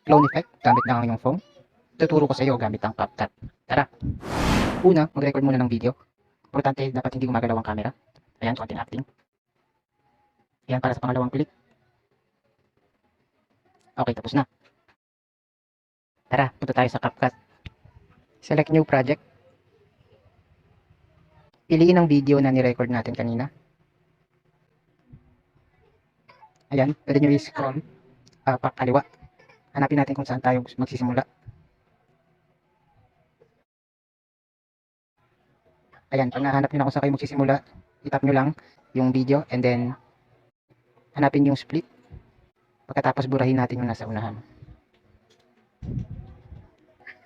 clone effect gamit ng iyong phone. Tuturo ko sa iyo gamit ang CapCut. Tara! Una, mag-record muna ng video. Importante, dapat hindi gumagalaw ang camera. Ayan, konting acting. Ayan, para sa pangalawang clip. Okay, tapos na. Tara, punta tayo sa CapCut. Select new project. Piliin ang video na ni-record natin kanina. Ayan, pwede nyo i-scroll pakaliwa. Hanapin natin kung saan tayo magsisimula. Ayan, pag nahanap nyo na kung saan kayo magsisimula, itap nyo lang yung video and then hanapin yung split. Pagkatapos burahin natin yung nasa unahan.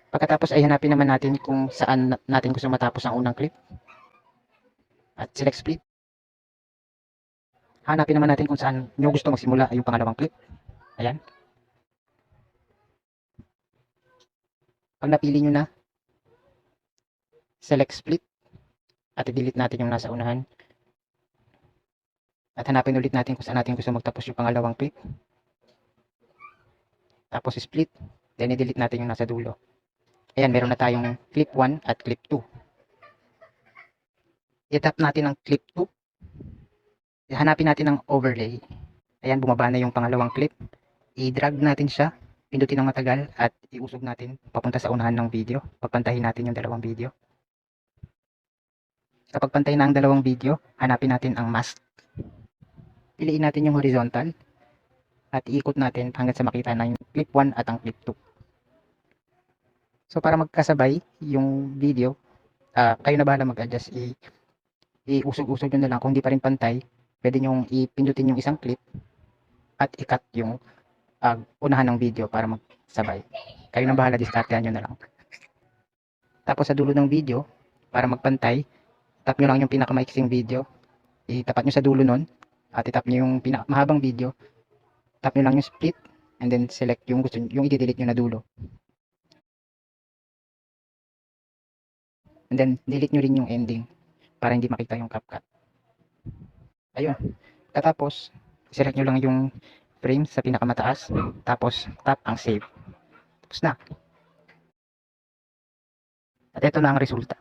Pagkatapos ay hanapin naman natin kung saan natin gusto matapos ang unang clip. At select split. Hanapin naman natin kung saan nyo gusto magsimula yung pangalawang clip. Ayan. Pag napili nyo na, select split. At i-delete natin yung nasa unahan. At hanapin ulit natin kung saan natin gusto magtapos yung pangalawang clip. Tapos split. Then i-delete natin yung nasa dulo. Ayan, meron na tayong clip 1 at clip 2. I-tap natin ang clip 2. Hanapin natin ang overlay. Ayan, bumaba na yung pangalawang clip. I-drag natin siya. Pindutin ng matagal at iusog natin papunta sa unahan ng video. Pagpantahin natin yung dalawang video. Kapag pantay na ang dalawang video, hanapin natin ang mask. Piliin natin yung horizontal at iikot natin hanggang sa makita na yung clip 1 at ang clip 2. So para magkasabay yung video, kayo na bahala mag-adjust. Iusog-usog nyo na lang. Kung di pa rin pantay, pwede nyong ipindutin yung isang clip at i-cut yung unahan ng video para magsabay. Kayo na bahala, diskartehan nyo na lang. Tapos sa dulo ng video, para magpantay, tap nyo lang yung pinakamaiksing video, itapat nyo sa dulo nun, at itap nyo yung pinakamahabang video, tap nyo lang yung split, and then select yung gusto yung i-delete nyo na dulo. And then delete nyo rin yung ending para hindi makita yung CapCut. Ayun. Katapos, select nyo lang yung frame sa pinakamataas, tapos tap ang save. Tapos na. At ito na ang resulta.